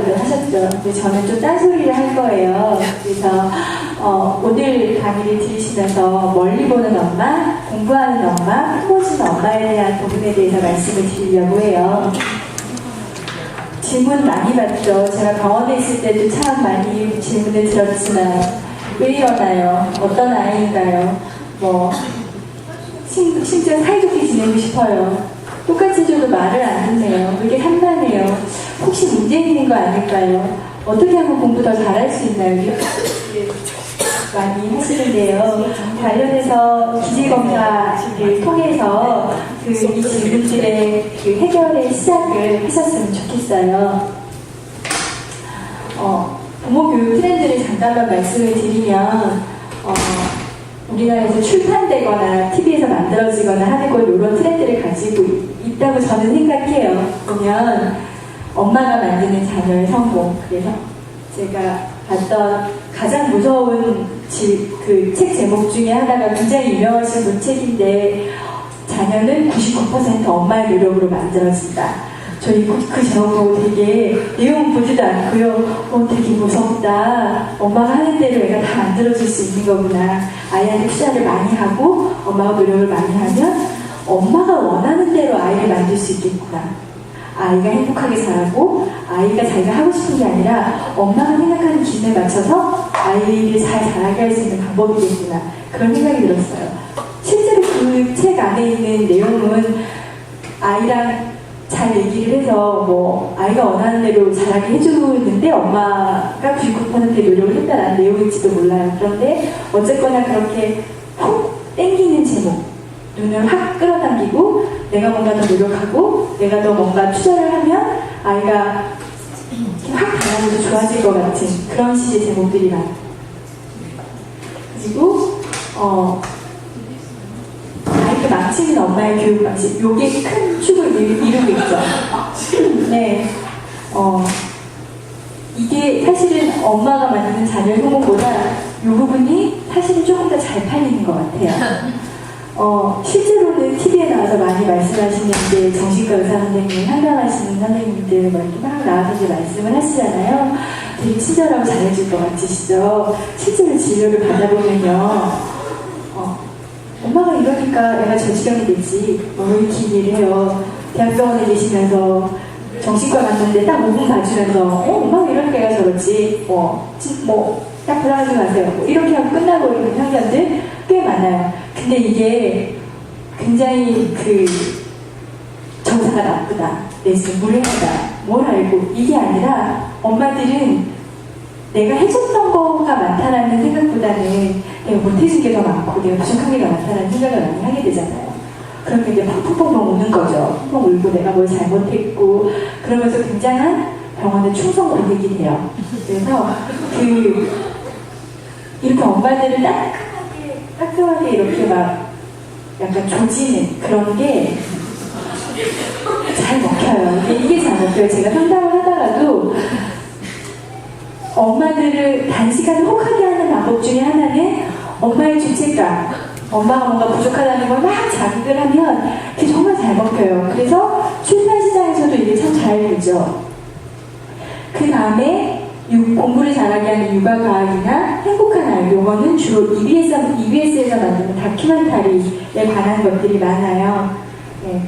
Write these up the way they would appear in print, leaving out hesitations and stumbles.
하신다고도 하셨죠. 근데 저는 좀 딴소리를 할 거예요. 그래서 오늘 강의를 들으시면서 멀리 보는 엄마, 공부하는 엄마, 품어주는 엄마에 대한 부분에 대해서 말씀을 드리려고 해요. 질문 많이 받죠. 제가 병원에 있을 때도 참 많이 질문을 들었지만 왜 이러나요? 어떤 아이인가요? 심지어 사이좋게 지내고 싶어요. 똑같이 해줘도 말을 안 듣네요. 왜 이렇게 산만해요? 혹시 문제 있는 거 아닐까요? 어떻게 하면 공부 더 잘할 수 있나요? 이렇게 많이 하시는데요. 관련해서 기질검사를 통해서 이 질문들의 해결의 시작을 하셨으면 좋겠어요. 부모 교육 트렌드를 잠깐만 말씀을 드리면 우리나라에서 출판되거나 TV에서 만들어지거나 하는 건 이런 트렌드를 가지고 있다고 저는 생각해요. 보면 엄마가 만드는 자녀의 성공. 그래서 제가 봤던 가장 무서운 그 책 제목 중에 하나가 굉장히 유명하신 문책인데 자녀는 99% 엄마의 노력으로 만들어진다. 저희 그 제목 보고 되게 내용 보지도 않고요. 되게 무섭다. 엄마가 하는 대로 애가 다 만들어질 수 있는 거구나. 아이한테 투자를 많이 하고 엄마가 노력을 많이 하면 엄마가 원하는 대로 아이를 만들 수 있겠구나. 아이가 행복하게 자라고 아이가 자기가 하고 싶은 게 아니라 엄마가 생각하는 기준에 맞춰서 아이를 잘 자라게 할 수 있는 방법이겠구나. 그런 생각이 들었어요. 실제로 그 책 안에 있는 내용은 아이랑 잘 얘기를 해서 아이가 원하는 대로 자라게 해주는데 엄마가 99%의 노력을 했다라는 내용일지도 몰라요. 그런데 어쨌거나 그렇게 훅 땡기는 제목, 눈을 확 끌어당기고 내가 뭔가 더 노력하고 내가 더 뭔가 투자를 하면 아이가 확 달라져서 좋아질 것 같은 그런 식의 제목들이 많아요. 그리고 아이를 망치는 엄마의 교육 방식, 요게 큰 축을 이루고 있죠. 네. 이게 사실은 엄마가 만드는 자녀의 성공보다 이 부분이 사실은 조금 더 잘 팔리는 것 같아요. 실제로는 TV에 나와서 많이 말씀하시는 게 정신과 의사 선생님, 상담하시는 선생님들 이렇게 막 나와서 이제 말씀을 하시잖아요. 되게 친절하고 잘해줄 것 같으시죠? 실제로 진료를 받아보면요. 엄마가 이러니까 애가 저지경이 되지. 이렇게 얘기를 해요. 대학병원에 계시면서 정신과 갔는데 딱 5분 봐주면서 엄마가 이러니까 애가 저렇지. 딱 불안하지 마세요. 이렇게 하고 끝나버리는 편견들 꽤 많아요. 근데 이게 굉장히 정사가 나쁘다, 내지 무례하다, 뭘 알고 이게 아니라 엄마들은 내가 해줬던 거가 많다라는 생각보다는 내가 못해준 게 더 많고 내가 부족한 게 더 많다라는 생각을 많이 하게 되잖아요. 그러면 이제 펑펑펑 우는 거죠. 펑펑 울고 내가 뭘 잘못했고 그러면서 굉장한 병원의 충성 고객이 돼요. 그래서 이렇게 엄마들을 따끔하게 이렇게 막 약간 조지는 그런 게 잘 먹혀요. 이게 잘 먹혀요. 제가 상담을 하다가도 엄마들을 단시간에 혹하게 하는 방법 중에 하나는 엄마의 죄책감, 엄마가 뭔가 부족하다는 걸 막 자극을 하면 그게 정말 잘 먹혀요. 그래서 출판 시장에서도 이게 참 잘 되죠. 그 다음에 공부를 잘하게 하는 육아과학이나 행복한 아이, 요거는 주로 EBS에서 만드는 다큐멘터리에 관한 것들이 많아요. 네,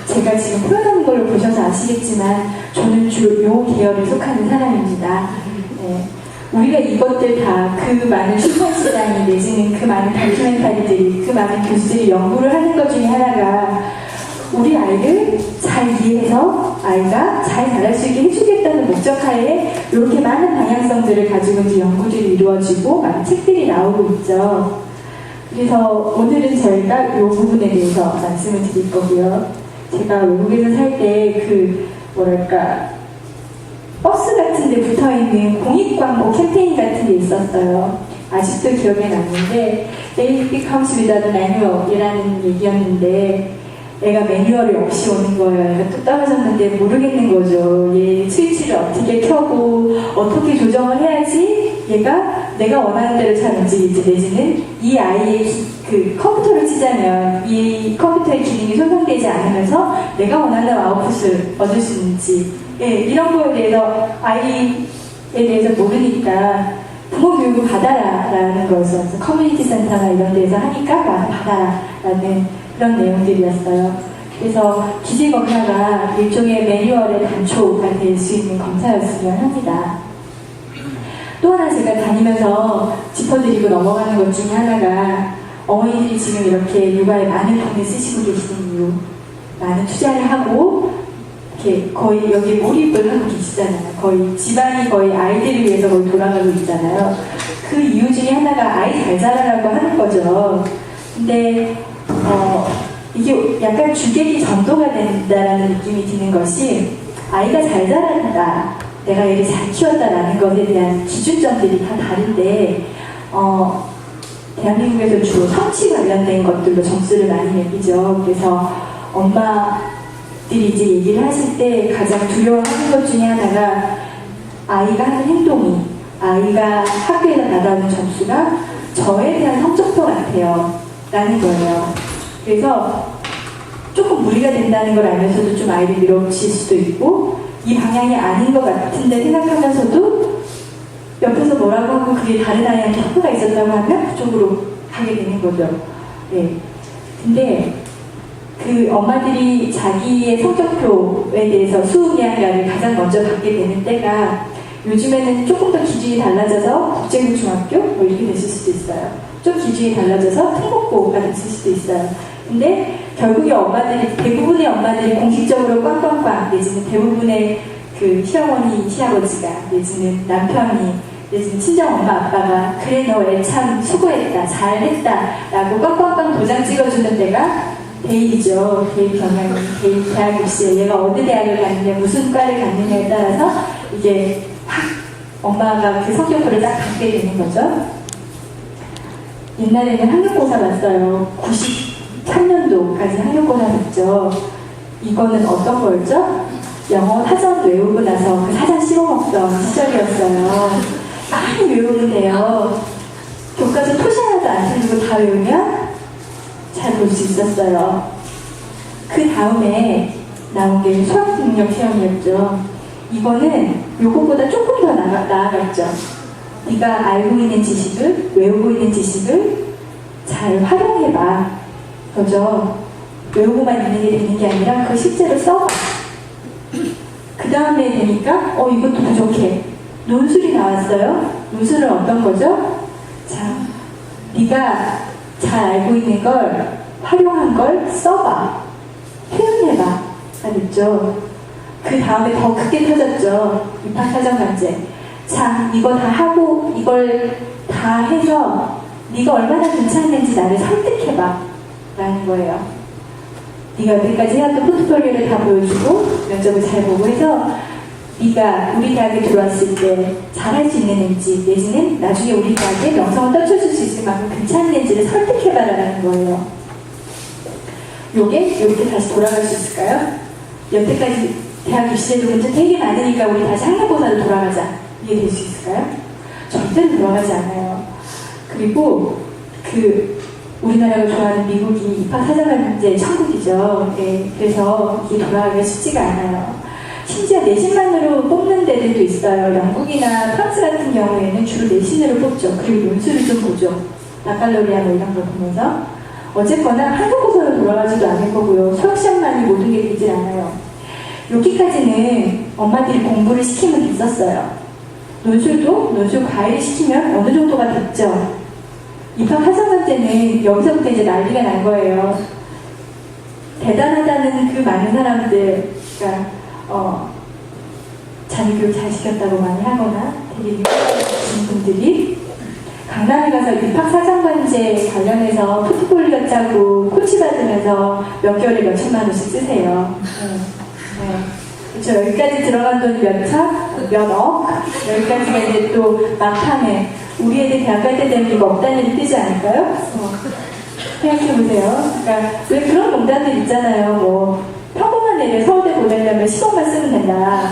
제가 지금 표현하는 걸로 보셔서 아시겠지만 저는 주로 요 계열에 속하는 사람입니다. 네, 우리가 이것들 다 그 많은 출판시장이 내지는 그 많은 다큐멘터리들이 그 많은 교수들이 연구를 하는 것 중에 하나가 우리 아이를 잘 이해해서 아이가 잘 자랄 수 있게 해주겠다는 목적하에 이렇게 많은 방향성들을 가지고 이제 연구들이 이루어지고 많은 책들이 나오고 있죠. 그래서 오늘은 저희가 이 부분에 대해서 말씀을 드릴 거고요. 제가 외국에서 살 때 버스 같은 데 붙어있는 공익광고 캠페인 같은 게 있었어요. 아직도 기억에 남는데 They becomes without manual 이라는 얘기였는데 애가 매뉴얼이 없이 오는 거예요. 애가 또 떨어졌는데 모르겠는 거죠. 얘 스위치를 어떻게 켜고 어떻게 조정을 해야지 얘가 내가 원하는 대로 잘 움직일지 내지는 이 아이의 컴퓨터를 치자면 이 컴퓨터의 기능이 손상되지 않으면서 내가 원하는 아웃풋을 얻을 수 있는지 예, 이런 거에 대해서 아이에 대해서 모르니까 부모 교육을 받아라라는 거였어요. 커뮤니티 센터나 이런 데서 하니까 받아라라는 그런 내용들이었어요. 그래서 기질 검사가 일종의 매뉴얼의 단초가 될 수 있는 검사였으면 합니다. 또 하나 제가 다니면서 짚어드리고 넘어가는 것 중에 하나가 어머니들이 지금 이렇게 육아에 많은 돈을 쓰시고 계시는 이유, 많은 투자를 하고 이렇게 거의 여기 몰입을 하고 계시잖아요. 거의 집안이 거의 아이들을 위해서 거의 돌아가고 있잖아요. 그 이유 중에 하나가 아이 잘 자라라고 하는 거죠. 근데 이게 약간 주객이 전도가 된다라는 느낌이 드는 것이 아이가 잘 자란다, 내가 얘를 잘 키웠다라는 것에 대한 기준점들이 다 다른데 대한민국에서 주로 성취 관련된 것들로 점수를 많이 매기죠. 그래서 엄마들이 이제 얘기를 하실 때 가장 두려워하는 것 중에 하나가 아이가 하는 행동이, 아이가 학교에서 받아오는 점수가 저에 대한 성적표 같아요 라는 거예요. 그래서 조금 무리가 된다는 걸 알면서도 좀 아이를 밀어붙일 수도 있고, 이 방향이 아닌 것 같은데 생각하면서도 옆에서 뭐라고 하고 그게 다른 아이한테 효과가 있었다고 하면 그쪽으로 가게 되는 거죠. 네. 근데 그 엄마들이 자기의 성적표에 대해서 수음이한가를 가장 먼저 받게 되는 때가 요즘에는 조금 더 기준이 달라져서 국제고중학교 뭐 이렇게 됐을 수도 있어요. 좀 기준이 달라져서 특목고가 됐을 수도 있어요. 근데 결국에 엄마들이, 대부분의 엄마들이 공식적으로 꽝꽝꽝, 내지는 대부분의 그 시어머니, 시아버지가, 내지는 남편이, 내지는 친정엄마, 아빠가 그래 너 애 참 수고했다, 잘했다 라고 꽝꽝꽝 도장 찍어주는 데가 대입이죠. 대입 경향이, 대입 대학 입시에 얘가 어느 대학을 갔느냐, 무슨 과를 갔느냐에 따라서 이게 확 엄마가 그 성적표를 딱 갖게 되는 거죠. 옛날에는 학력고사 봤어요. 93년도까지 학력고사 봤죠. 이거는 어떤 거였죠? 영어 사전 외우고 나서 그 사전 씹어먹던 시절이었어요. 많이 외우면 돼요. 교과서 토시 하나도 안 틀리고 다 외우면 잘 볼 수 있었어요. 그 다음에 나온 게 수학 능력 시험이었죠. 이거는 요거보다 조금 더 나아갔죠. 네가 알고 있는 지식을, 외우고 있는 지식을 잘 활용해봐. 그죠? 외우고만 있는 게 되는 게 아니라 그걸 실제로 써봐. 그 다음에 되니까 이것도 부족해. 논술이 나왔어요. 논술은 어떤 거죠? 자, 네가 잘 알고 있는 걸, 활용한 걸 써봐. 표현해봐. 알겠죠? 그 다음에 더 크게 터졌죠. 입학사정관제. 자, 이거 다 하고 이걸 다 해서 네가 얼마나 괜찮은지 나를 설득해봐 라는 거예요. 네가 여기까지 해왔던 포트폴리오를 다 보여주고 면접을 잘 보고 해서 네가 우리 대학에 들어왔을 때 잘할 수 있는지, 내지는 나중에 우리 대학에 명성을 떨쳐줄 수 있을 만큼 괜찮은지를 설득해봐라는 거예요. 요게 이렇게 다시 돌아갈 수 있을까요? 여태까지 대학 입시에도 문제 되게 많으니까 우리 다시 학력고사로 돌아가자, 이게 될 수 있을까요? 절대로 돌아가지 않아요. 그리고 우리나라가 좋아하는 미국이 입학사정관제 천국이죠. 네, 그래서 이게 돌아가기가 쉽지가 않아요. 심지어 내신만으로 뽑는 데들도 있어요. 영국이나 프랑스 같은 경우에는 주로 내신으로 뽑죠. 그리고 논술을 좀 보죠. 바칼로리아 뭐 이런 걸 보면서. 어쨌거나 한국고사로 돌아가지도 않을 거고요. 수학시험만이 모든 게 되질 않아요. 여기까지는 엄마들이 공부를 시키면 됐었어요. 논술 과외를 시키면 어느 정도가 됐죠. 입학사정관제는 여기서부터 이제 난리가 난 거예요. 대단하다는 그 많은 사람들, 그러니까 자기 교육 잘 시켰다고 많이 하거나 되게 유명하신 분들이 강남에 가서 입학사정관제 관련해서 포트폴리오 짜고 코치 받으면서 몇 개월에 몇 천만 원씩 쓰세요. 그렇죠. 여기까지 들어간 돈이 몇 천? 몇 억? 여기까지가 이제 또 막판에 우리 애들 대학 갈 때 되면 이거 없다는 일이 뜨지 않을까요? 생각해보세요. 그러니까 왜 그런 농담들 있잖아요. 뭐 평범한 애를 서울대 보내려면 10억만 쓰면 된다.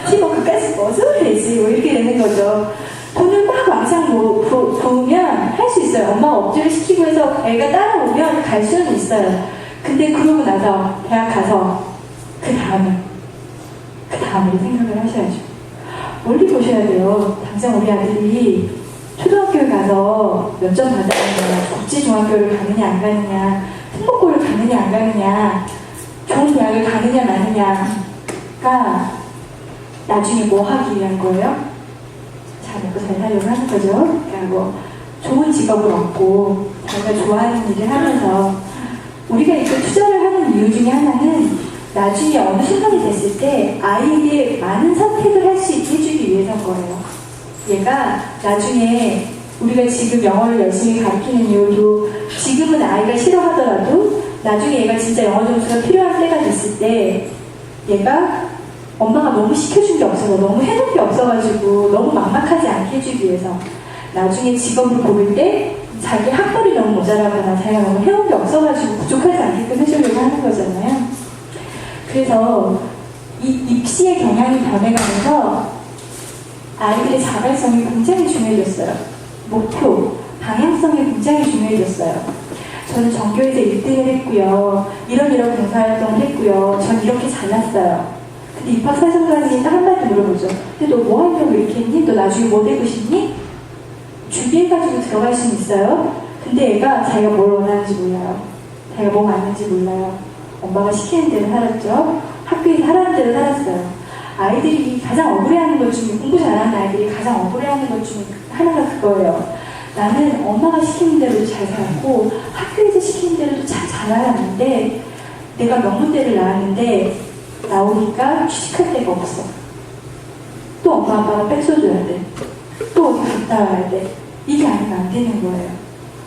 10억 그까지 뭐 쓰면 되지. 뭐 이렇게 되는 거죠. 돈을 막 왕창 부으면 할 수 있어요. 엄마가 억지를 시키고 해서 애가 따라오면 갈 수는 있어요. 근데 그러고 나서 대학 가서 그 다음에 그 다음으로 생각을 하셔야죠. 멀리 보셔야 돼요. 당장 우리 아들이 초등학교에 가서 몇 점 받았느냐, 국제중학교를 가느냐 안 가느냐, 특목고를 가느냐 안 가느냐, 좋은 대학을 가느냐 마느냐가 나중에 뭐 하기 위한 거예요? 잘 먹고 잘 살려고 하는 거죠. 그러니까 뭐 좋은 직업을 얻고 자기가 좋아하는 일을 하면서 우리가 이렇게 투자를 하는 이유 중에 하나는 나중에 어느 순간이 됐을 때 아이에게 많은 선택을 할 수 있게 해주기 위해서인 거예요. 얘가 나중에 우리가 지금 영어를 열심히 가르치는 이유도 지금은 아이가 싫어하더라도 나중에 얘가 진짜 영어 점수가 필요한 때가 됐을 때 얘가 엄마가 너무 시켜준 게 없어서 너무 해놓은 게 없어가지고 너무 막막하지 않게 해주기 위해서 나중에 직업을 고를 때 자기 학벌이 너무 모자라거나 자기가 너무 해온 게 없어가지고 부족하지 않게끔 해주려고 하는 거잖아요. 그래서 이 입시의 경향이 변해가면서 아이들의 자발성이 굉장히 중요해졌어요. 목표, 방향성이 굉장히 중요해졌어요. 저는 전교에서 1등을 했고요. 이런 봉사활동을 했고요. 전 이렇게 잘났어요. 근데 입학사정관이 딱 한마디 물어보죠. 근데 너 뭐 하려고 이렇게 했니? 너 나중에 뭐 되고 싶니? 준비해가지고 들어갈 수는 있어요. 근데 애가 자기가 뭘 원하는지 몰라요. 자기가 뭐 맞는지 몰라요. 엄마가 시키는 대로 살았죠. 학교에서 하라는 대로 살았어요. 아이들이 가장 억울해하는 것 중에, 공부 잘하는 아이들이 가장 억울해하는 것 중에 하나가 그거예요. 나는 엄마가 시키는 대로도 잘 살았고 학교에서 시키는 대로도 잘 자라왔는데 내가 명문대를 나왔는데 나오니까 취직할 데가 없어. 또 엄마 아빠가 뺏어줘야 돼. 또 어디 갔다 와야 돼. 이게 아니면 안 되는 거예요.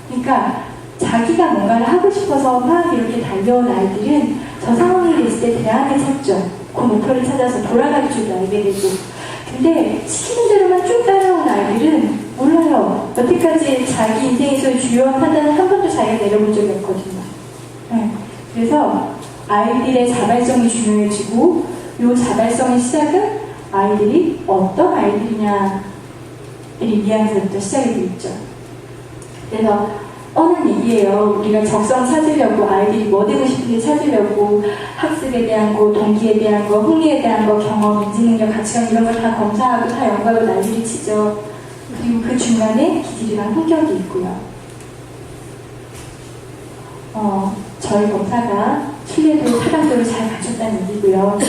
그러니까 자기가 뭔가를 하고 싶어서 막 이렇게 달려온 아이들은 저 상황이 됐을 때 대안을 찾죠. 그 목표를 찾아서 돌아갈 줄도 알게 되고. 근데 시키는 대로만 쭉 따라온 아이들은 몰라요. 여태까지 자기 인생에서 주요한 판단을 한 번도 자기가 내려본 적이 없거든요. 네. 그래서 아이들의 자발성이 중요해지고 이 자발성의 시작은 아이들이 어떤 아이들이냐를 위해서부터 시작이 되겠죠. 그래서 뻔한 얘기예요. 우리가 적성 찾으려고 아이들이 뭐 되고 싶은지 찾으려고 학습에 대한 거, 동기에 대한 거, 흥미에 대한 거, 경험, 인지능력, 가치관 이런 걸 다 검사하고 다 연구하고 난리를 치죠. 그리고 그 중간에 기질이랑 성격이 있고요. 저희 검사가 신뢰도, 타당도를 잘 갖췄다는 얘기고요.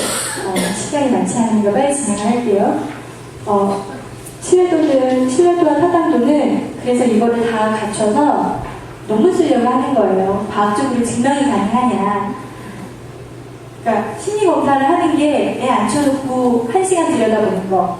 시간이 많지 않으니까 빨리 진행을 할게요. 신뢰도와 타당도는 그래서 이거를 다 갖춰서 논문 쓰려고 하는 거예요. 과학적으로 증명이 가능하냐. 그러니까 심리검사를 하는 게 애 앉혀놓고 1시간 들여다보는 거,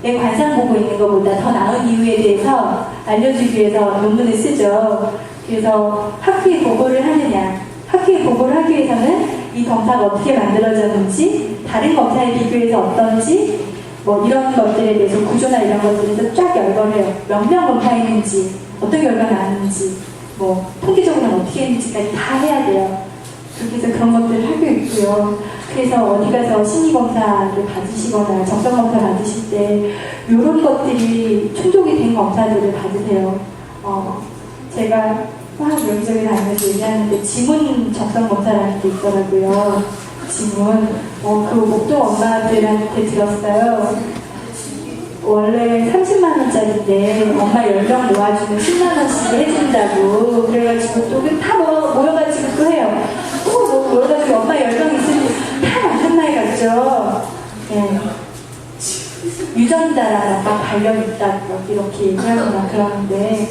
내 관상 보고 있는 것보다 더 나은 이유에 대해서 알려주기 위해서 논문을 쓰죠. 그래서 학회에 보고를 하느냐. 학회에 보고를 하기 위해서는 이 검사가 어떻게 만들어졌는지, 다른 검사에 비교해서 어떤지, 뭐 이런 것들에 대해서 구조나 이런 것들에서 쫙 열거를 해요. 몇 명 검사했는지, 어떤 결과가 나왔는지, 뭐 통계적으로는 어떻게 했는지까지 다 해야 돼요. 그렇게 해서 그런 것들을 하고 있고요. 그래서 어디 가서 심리검사를 받으시거나 정성검사 받으실 때 이런 것들이 충족이 된 검사들을 받으세요. 제가 막 여기저기 다니면서 얘기하는데 지문 적성검사라는 게 있더라고요. 지문. 그 목동 엄마들한테 들었어요. 원래 30만원짜리인데 엄마 10명 모아주면 10만원씩 해준다고. 그래가지고 또 다 모여가지고 또 해요. 또 모여가지고 엄마 10명 있으니 다 완전 나이 같죠. 네. 유전자랑 막 발견있다고 이렇게 얘기하거나 그러는데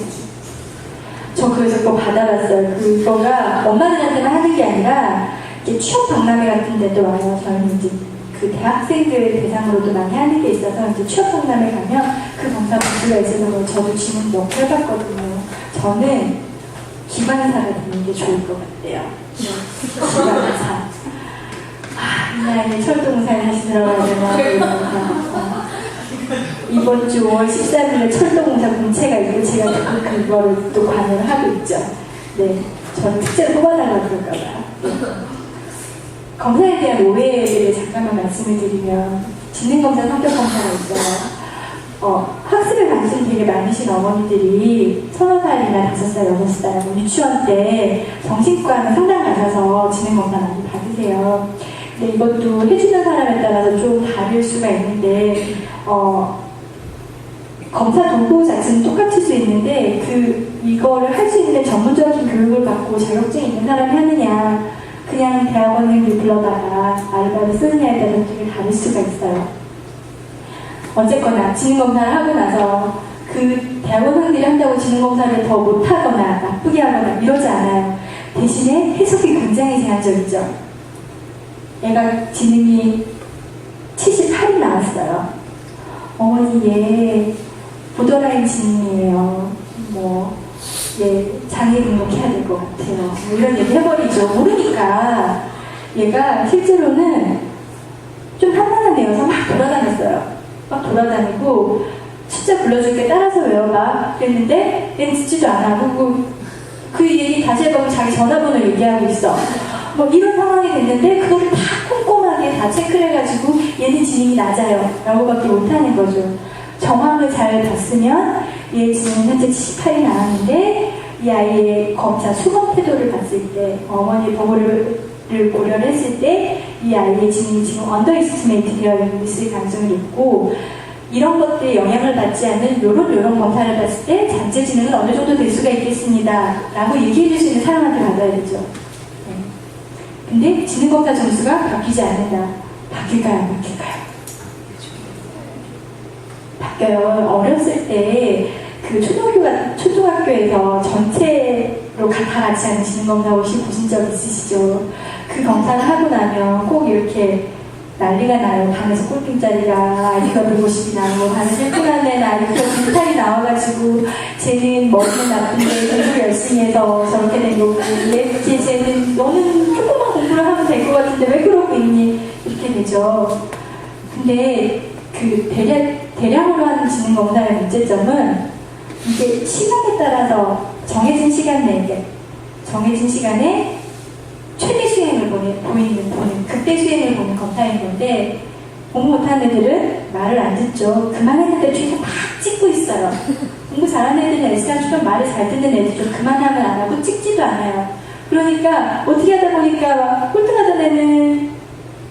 저 그래서 그거 받아봤어요. 그거가 엄마들한테만 하는 게 아니라 취업 박람회 같은 데도 와요. 저희는 이제 그 대학생들 대상으로도 많이 하는 게 있어서 이제 취업 박람회 가면 그 검사 분수가 있어서 저도 질문 몇 개 해봤거든요. 저는 기관사가 되는 게 좋을 것 같아요. 기관사. 이 나이에 철도공사에 다시 들어가야 되나 이러면서 이번 주 5월 14일에 철도공사 공채가 있고 제가 그거를 또 관여를 하고 있죠. 네, 저는 특제로 뽑아달라고 그럴까봐요. 네. 검사에 대한 오해를 잠깐만 말씀을 드리면 지능검사, 성격검사가 있어요. 학습에 관심 되게 많으신 어머니들이 3살이나 5살, 6살, 유치원 때 정신과는 상담 가셔서 지능검사 많이 받으세요. 근데 이것도 해주는 사람에 따라서 좀 다를 수가 있는데, 검사 도구 자체는 똑같을 수 있는데, 이거를 할 수 있는 전문적인 교육을 받고 자격증이 있는 사람이 하느냐, 그냥 대학원을 불러다가 알바를 쓰느냐에 따라서 되게 다를 수가 있어요. 어쨌거나, 지능검사를 하고 나서 그 대학원생들이 한다고 지능검사를 더 못하거나 나쁘게 하거나 이러지 않아요. 대신에 해석이 굉장히 제한적이죠. 얘가 지능이 78이 나왔어요. 어머니 얘 보더라인 지능이에요. 얘 장애 등록해야 될 것 같아요. 뭐 이런 얘기 해버리죠. 모르니까 얘가 실제로는 좀 한탄한 내어서 막 돌아다녔어요. 막 돌아다니고 숫자 불러줄게 따라서 외워봐 그랬는데 얘는 듣지도 않아. 그리고 그 얘기 다시 해보면 자기 전화번호 얘기하고 있어. 뭐 이런 상황이 됐는데 그거를 다 꼼꼼하게 다 체크를 해가지고 얘는 지능이 낮아요 라고밖에 못하는 거죠. 정황을 잘 봤으면 얘 지능은 현재 78이 나왔는데 이 아이의 검사 수검 태도를 봤을 때 어머니의 보고를 고려를 했을 때 이 아이의 지능이 지금 언더에스티메이트 되어 있을 가능성이 높고 이런 것들에 영향을 받지 않는 요런 검사를 봤을 때 잠재 지능은 어느 정도 될 수가 있겠습니다 라고 얘기해 줄 수 있는 사람한테 받아야 되죠. 네. 근데 지능검사 점수가 바뀌지 않는다. 바뀔까요? 안 바뀔까요? 바뀌어요. 어렸을 때 그 초등학교에서 전체로 다 같이 하는 지능검사 혹시 보신 적 있으시죠? 그 검사를 하고 나면 꼭 이렇게 난리가 나요. 방에서 꼴등짜리가 아이디가 150이 나고 반에서 1등한 애는 아이디가 비슷하게 나와가지고 쟤는 머리는 나쁜데 공부를 열심히 해서 저렇게 된 거고 쟤는 너는 조금만 공부를 하면 될 것 같은데 왜 그러고 있니? 이렇게 되죠. 근데 그 대량으로 하는 지능검사의 문제점은 이게 시간에 따라서 정해진 시간에 최대 수행을 보는 극대 수행을 보는 검사인 건데 공부 못하는 애들은 말을 안 듣죠. 그만했는데 뒤에서 막 찍고 있어요. 공부 잘하는 애들은 S상처럼 말을 잘 듣는 애들도 그만하면 안 하고 찍지도 않아요. 그러니까 어떻게 하다 보니까 꼴등하던 애는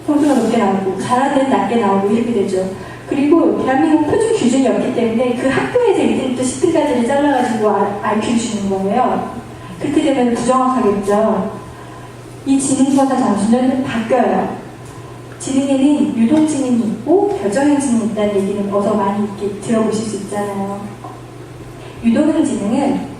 점수가 높게 나오고 잘하는 애는 낮게 나오고 이렇게 되죠. 그리고 대한민국 표준 기준이 없기 때문에 그 학교에서 1등부터 10등까지를 잘라가지고 IQ 주는 거예요. 그렇게 되면 부정확하겠죠. 이 지능검사 점수는 바뀌어요. 지능에는 유동지능이 있고 결정형 지능이 있다는 얘기는 어서 많이 이렇게 들어보실 수 있잖아요. 유동형 지능은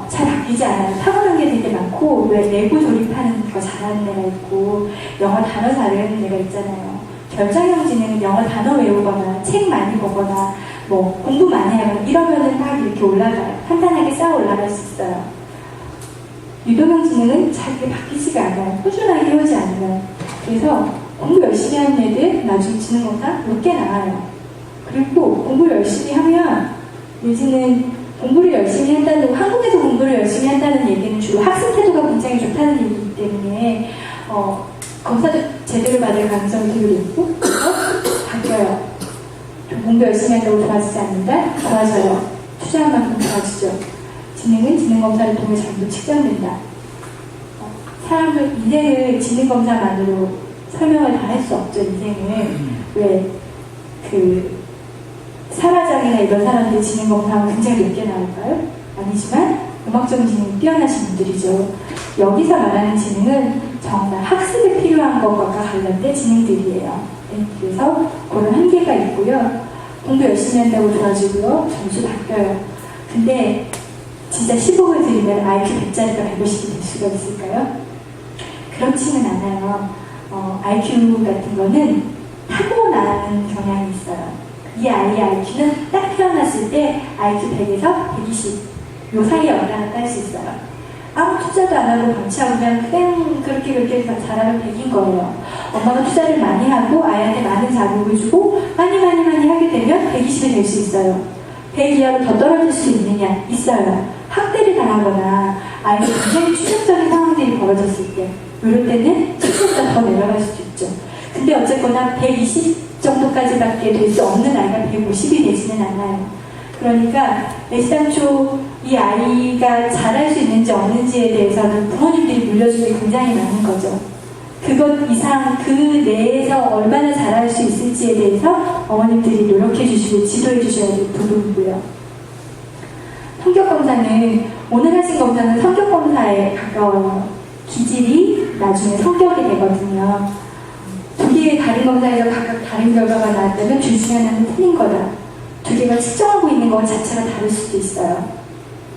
잘 바뀌지 않아요. 타고난 게 되게 많고 왜 내고 조립하는 거 잘하는 애가 있고 영어 단어 잘하는 애가 있잖아요. 결정형 지능은 영어 단어 외우거나 책 많이 보거나 뭐 공부 많이 하거나 이러면은 막 이렇게 올라가요. 탄탄하게 쌓아 올라갈 수 있어요. 유동형 지능은 잘 바뀌지가 않아요. 꾸준하게 해오지 않으면. 그래서 공부 열심히 하는 애들 나중에 지능검사 높게 나와요. 그리고 공부 열심히 하면 요즘은 공부를 열심히 한다는 한국에서 공부를 열심히 한다는 얘기는 주로 학습 태도가 굉장히 좋다는 얘기이기 때문에 검사도 제대로 받을 가능성이 되게 높고 바뀌어요. 공부 열심히 한다고 좋아지지 않는다? 좋아져요. 투자한 만큼 좋아지죠. 지능은 지능검사를 통해 전부 측정된다. 사람을 인생을 지능검사만으로 설명을 다 할 수 없죠. 인생을 왜 사라장이나 이런 사람들이 지능검사하면 굉장히 높게 나올까요? 아니지만 음악적인 지능이 뛰어나신 분들이죠. 여기서 말하는 지능은 정말 학습에 필요한 것과 관련된 지능들이에요. 그래서 그런 한계가 있고요. 공부 열심히 한다고 좋아지고요. 점수 바뀌어요. 근데 진짜 10억을 드리면 IQ 100짜리가 150이 될 수가 있을까요? 그렇지는 않아요. IQ 같은 거는 타고나는 경향이 있어요. 이 아이의 IQ는 딱 태어났을 때 IQ 100에서 120, 요 사이에 왔다 갔다 할 수 있어요. 아무 투자도 안 하고 방치하고 그냥 그렇게 잘하면 100인 거예요. 엄마가 투자를 많이 하고 아이한테 많은 자극을 주고 많이 하게 되면 120이 될 수 있어요. 100 이하로 더 떨어질 수 있느냐? 있어요. 학대를 당하거나 아이가 굉장히 추격적인 상황들이 벌어졌을 때 이럴 때는 10보다 더 내려갈 수도 있죠. 근데 어쨌거나 120 정도까지밖에 될 수 없는 아이가 150이 되지는 않아요. 그러니까 애시당초 이 아이가 잘할 수 있는지 없는지에 대해서는 부모님들이 물려준 게 굉장히 많은 거죠. 그것 이상 그 내에서 얼마나 잘할 수 있을지에 대해서 어머님들이 노력해 주시고 지도해 주셔야 될 부분이고요. 성격검사는 오늘 하신 검사는 성격검사에 가까워요. 기질이 나중에 성격이 되거든요. 두 개의 다른 검사에서 각각 다른 결과가 나왔다면 둘 중에 하나는 틀린 거다. 두 개가 측정하고 있는 것 자체가 다를 수도 있어요.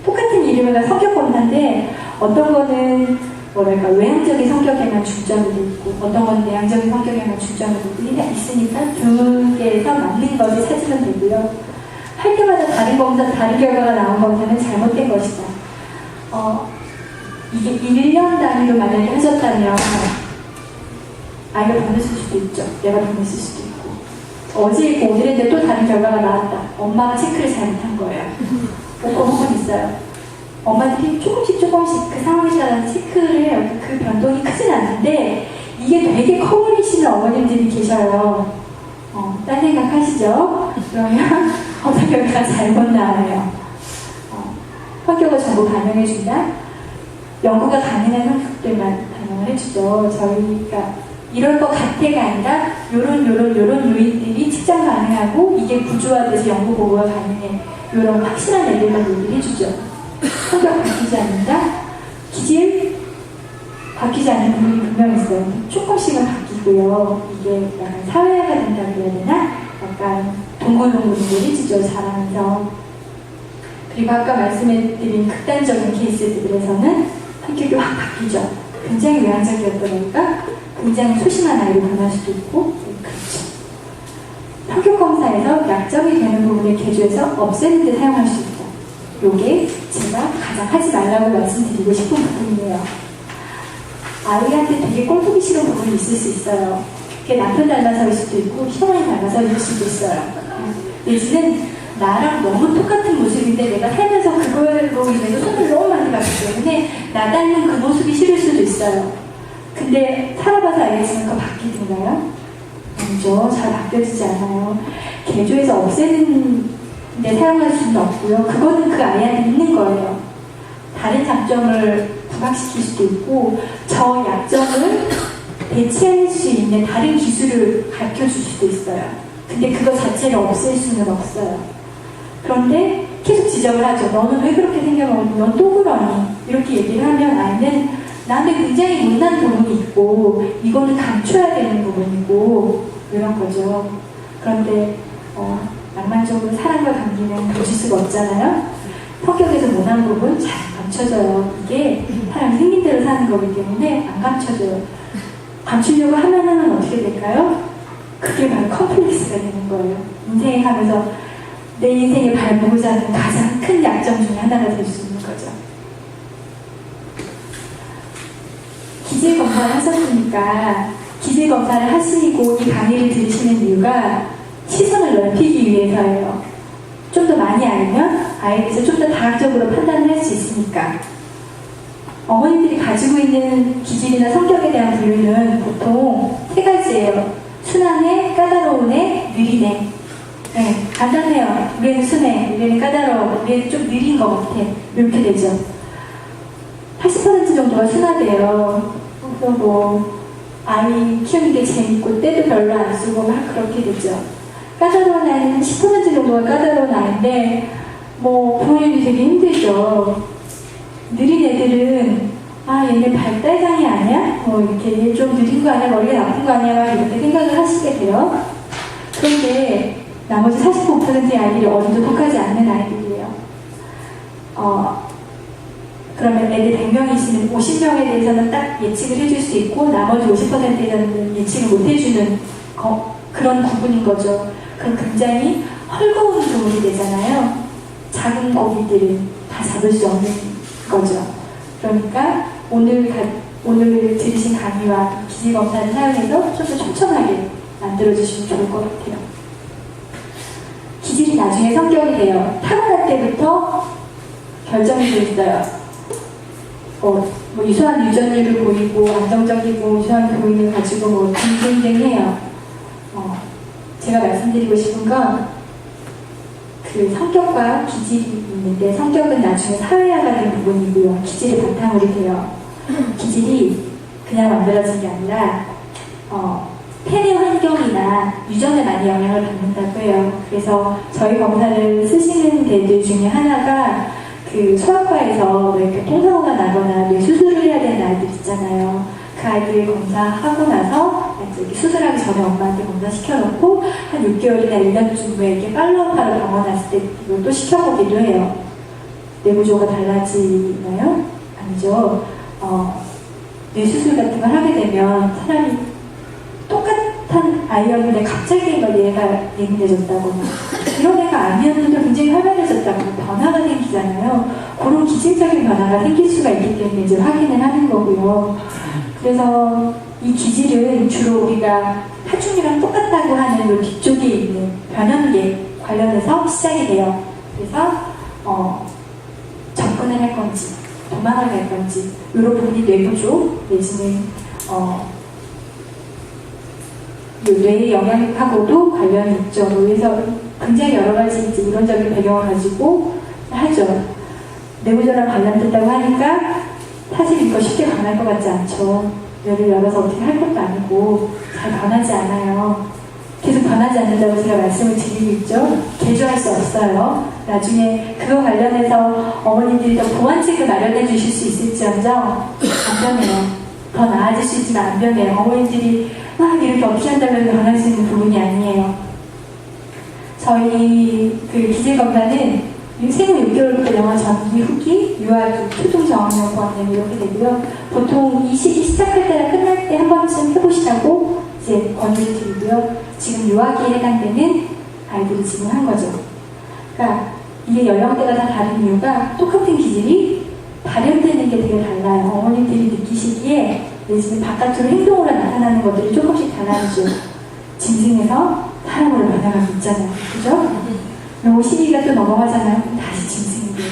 똑같은 이름을 성격검사인데 어떤 거는 뭐랄까 외향적인 성격에만 중점이 있고 어떤 건 내향적인 성격에만 중점이 있으니까 두 개에서 맞는 것을 찾으면 되고요. 할 때마다 다른 검사, 다른 결과가 나온 검사는 잘못된 것이다. 이게 1년 단위로 만약에 하셨다면 아이가 보냈을 수도 있죠. 내가 보냈을 수도 있고 어제 있고 오늘 했는데 또 다른 결과가 나왔다. 엄마가 체크를 잘못한 거예요. 그런 건 있어요. 엄마들이 조금씩 그 상황에 따라 체크를 해요. 그 변동이 크진 않는데 이게 되게 커버리시는 어머님들이 계셔요. 딴 생각 하시죠? 그러면 검사 결과가 잘못 나와요. 성격을 전부 반영해준다? 연구가 가능한 성격들만 반영을 해주죠. 저희가 이럴 것 같아가 아니라 요런 요인들이 측정 가능하고 이게 구조화돼서 연구 보고가 가능해. 요런 확실한 애들만 얘기를 해주죠. 성격 바뀌지 않는다? 기질 바뀌지 않는 부분이 분명 있어요. 조금씩은 바뀌고요. 이게 약간 사회화가 된다고 해야 되나? 약간 동글동글 해주죠. 자라면서. 그리고 아까 말씀해드린 극단적인 케이스들에서는 성격이 확 바뀌죠. 굉장히 외향적이었더니까 굉장히 소심한 아이로 변할 수도 있고 그렇죠. 성격 검사에서 약점이 되는 부분을 개조해서 없애는 데 사용할 수 있다. 요게 제가 가장 하지 말라고 말씀드리고 싶은 부분이에요. 아이한테 되게 꼴보기 싫은 부분이 있을 수 있어요. 그게 남편 닮아서일 수도 있고 시어머니 닮아서일 수도 있어요. 내지는 나랑 너무 똑같은 모습인데 내가 살면서 그걸로 인해서 손을 너무 많이 봤기 때문에 나 닮은 그 모습이 싫을 수도 있어요. 근데 살아봐서 알겠지만 그거 바뀌던가요? 아니죠. 잘 바뀌어지지 않아요. 개조해서 없애는 데 사용할 수는 없고요. 그거는 그 아이한테 있는 거예요. 다른 장점을 부각시킬 수도 있고 저 약점을 대체할 수 있는 다른 기술을 가르쳐줄 수도 있어요. 근데 그거 자체를 없앨 수는 없어요. 그런데 계속 지적을 하죠. 너는 왜 그렇게 생겨먹었니? 넌 또 그러니? 이렇게 얘기를 하면 아이는 나한테 굉장히 못난 부분이 있고 이거는 감춰야 되는 부분이고 이런 거죠. 그런데 낭만적으로 사랑과 감기는 감출 수가 없잖아요. 성격에서 못난 부분 잘 감춰져요. 이게 사람이 생긴 대로 사는 거기 때문에 안 감춰져요. 감추려고 하면 어떻게 될까요? 그게 바로 컴플렉스가 되는 거예요. 인생에 가면서 내 인생의 발목을 하는 가장 큰 약점 중에 하나가 될 수 있는 거죠. 기질 검사를 하셨으니까 기질 검사를 하시고 이 강의를 들으시는 이유가 시선을 넓히기 위해서예요. 좀 더 많이 알면 아이에 대해서 좀 더 다각적으로 판단을 할 수 있으니까. 어머님들이 가지고 있는 기질이나 성격에 대한 분류는 보통 세 가지예요. 순한 애, 까다로운 애, 느린 애. 네, 간단해요. 우리는 순해, 우리는 까다로워, 우리는 좀 느린 것 같아. 이렇게 되죠. 80% 정도가 순하대요. 그래서 뭐 아이 키우는 게 재밌고 때도 별로 안 쓰고 막 그렇게 되죠. 까다로운 아이는 10% 정도가 까다로운 아이인데 뭐 부모님이 되게 힘들죠. 느린 애들은 얘네 발달장애 아니야? 뭐 이렇게 얘 좀 느린 거 아니야? 머리가 나쁜 거 아니야? 막 이렇게 생각을 하시게 돼요. 그런데 나머지 45%의 아이들이 어디도 속하지 않는 아이들이에요. 그러면 애들 100명이 있으면 50명에 대해서는 딱 예측을 해줄 수 있고 나머지 50%에 대해서는 예측을 못 해주는 그런 구분인 거죠. 그럼 굉장히 헐거운 부분이 되잖아요. 작은 고기들은 다 잡을 수 없는 거죠. 그러니까 오늘 들으신 강의와 기질검사를 사용해서 좀 더 촘촘하게 만들어주시면 좋을 것 같아요. 기질이 나중에 성격이 돼요. 타고날 때부터 결정이 돼 있어요. 뭐 유수한 유전율을 보이고 안정적이고 유수한 교인을 가지고 뭐 등등등해요. 제가 말씀드리고 싶은 건 그 성격과 기질이 있는데 성격은 나중에 사회화가 된 부분이고요. 기질이 바탕으로 돼요. 기질이 그 그냥 만들어진 게 아니라 팬의 환경이나 유전에 많이 영향을 받는다고 해요. 그래서 저희 검사를 쓰시는 데들 중에 하나가 그 소아과에서 왜 교통사고가 나거나 뇌 수술을 해야 되는 아이들 있잖아요. 그 아이들 검사하고 나서 이제 수술하기 전에 엄마한테 검사 시켜놓고 한 6개월이나 1년쯤 후에 이렇게 팔로우업하러 병원 왔을 때 이걸 또 시켜보기도 해요. 뇌구조가 달라지나요? 아니죠. 뇌 수술 같은 걸 하게 되면 사람이 똑같은 아이였는데 갑자기 막 얘가 예민해졌다거나 이런 애가 아니었는데 굉장히 활발해졌다거나 변화가 생기잖아요. 그런 기질적인 변화가 생길 수가 있기 때문에 이제 확인을 하는 거고요. 그래서 이 기질은 주로 우리가 하중이랑 똑같다고 하는 이 뒤쪽에 있는 변형계 관련해서 시작이 돼요. 그래서 접근을 할 건지 도망을 갈 건지 이런 부분이 뇌구조 내지는 뇌의 영향하고도 관련이 있죠. 그래서 굉장히 여러 가지 이제 이론적인 배경을 가지고 하죠. 뇌구조랑 관련된다고 하니까 사실 이거 쉽게 변할 것 같지 않죠. 뇌를 열어서 어떻게 할 것도 아니고 잘 변하지 않아요. 계속 변하지 않는다고 제가 말씀을 드리고 있죠. 개조할 수 없어요. 나중에 그거 관련해서 어머님들이 더 보완책을 마련해 주실 수 있을지언정 안 변해요. 더 나아질 수 있지만 안 변해요. 어머님들이 막 이렇게 어떻게 한다면 변할 수 있는 부분이 아니에요. 저희 그 기질검사는 생후 6개월부터 영아 전기, 후기, 유아기, 초중저학년, 고학년 이렇게 되고요. 보통 이 시기 시작할 때나 끝날 때 한 번쯤 해보시라고 이제 권유를 드리고요. 지금 유아기에 해당되는 아이들이 지금 한 거죠. 그러니까 이게 연령대가 다 다른 이유가 똑같은 기질이 발현되는 게 되게 달라요. 어머님들이 느끼시기에 내지는 바깥으로 행동으로 나타나는 것들이 조금씩 달라지죠. 짐승에서 사람으로 변화가 있잖아요. 그죠? 요 시기가 또 넘어가잖아요. 다시 짐승이 돼요.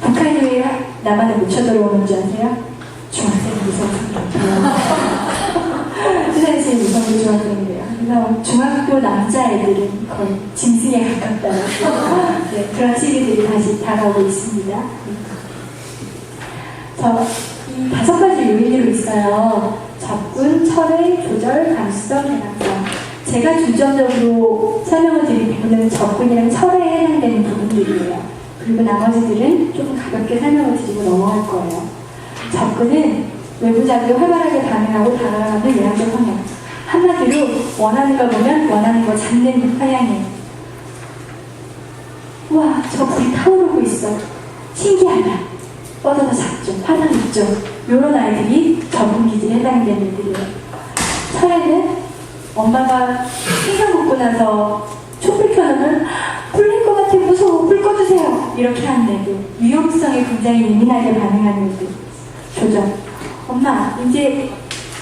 북한이 왜 남한에 묻혀 들어오는 줄 아세요? 중학생 미성년자예요. 세상에 미성년 중학생이래요. 그래서 중학교 남자애들은 거의 짐승에 가깝다고 네, 그런 시기들이 다시 다가오고 있습니다. 이 5가지 요인으로 있어요. 접근, 철회, 조절, 감수성, 개방성. 제가 중점적으로 설명을 드린 부분은 접근이랑 철회에 해당되는 부분들이에요. 그리고 나머지들은 조금 가볍게 설명을 드리고 넘어갈 거예요. 접근은 외부 자극에 활발하게 반응하고 다가가는 외향적 성향. 한마디로 원하는 거 보면 원하는 거 잡는 성향이에요. 우와, 저 불이 타오르고 있어. 신기하다. 뻗어서 잡죠. 화상 있죠. 이런 아이들이 접근 기질에 해당되는 애들이에요. 철회는 엄마가 신경 먹고 나서 촛불 켜놓으면 불 낼 것 같아 무서워 불 꺼주세요 이렇게 하는 애들, 위험성에 굉장히 예민하게 반응하는 애들. 조절. 엄마 이제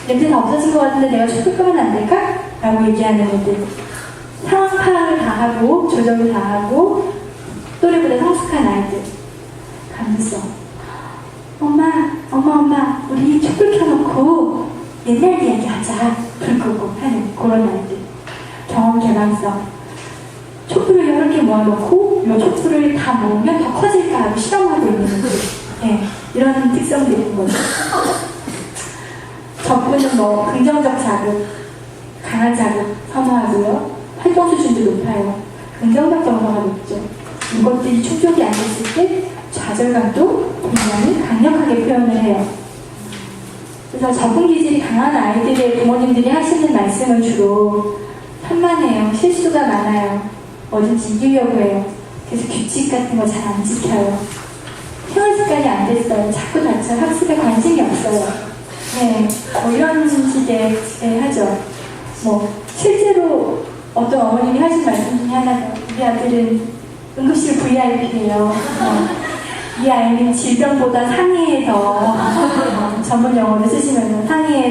냄새가 없어진 것 같은데 내가 촛불 끄면 안 될까? 라고 얘기하는 애들. 상황 파악을 다 하고 조절을 다 하고 또래보다 성숙한 아이들. 감수성. 엄마 우리 촛불 켜놓고 옛날 이야기 하자. 불 끄고 하는 그런 아이들. 경험 개방성. 촛불을 여러 개 모아놓고 이 촛불을 다 모으면 더 커질까 하고 실험하고 있는 애들. 네, 이런 특성들이 있는 거죠. 접근은 뭐 긍정적 자극, 강한 자극 선호하고요. 활동 수준도 높아요. 긍정적 정서가 높죠. 이것들이 충족이 안 됐을 때 좌절감도 굉장히 강력하게 표현을 해요. 그래서 접근 기질이 강한 아이들의 부모님들이 하시는 말씀을 주로 산만해요. 실수가 많아요. 뭐든지 이기려고 해요. 그래서 규칙 같은 거 잘 안 지켜요. 생활 습관이 안 됐어요. 자꾸 다쳐요. 학습에 관심이 없어요. 네, 뭐 이런 식의 하죠. 뭐 실제로 어떤 어머님이 하신 말씀 중에 하나가 우리 아들은 응급실 VIP예요. 이 아이는 질병보다 상해에서 전문 용어를 쓰시면 상해에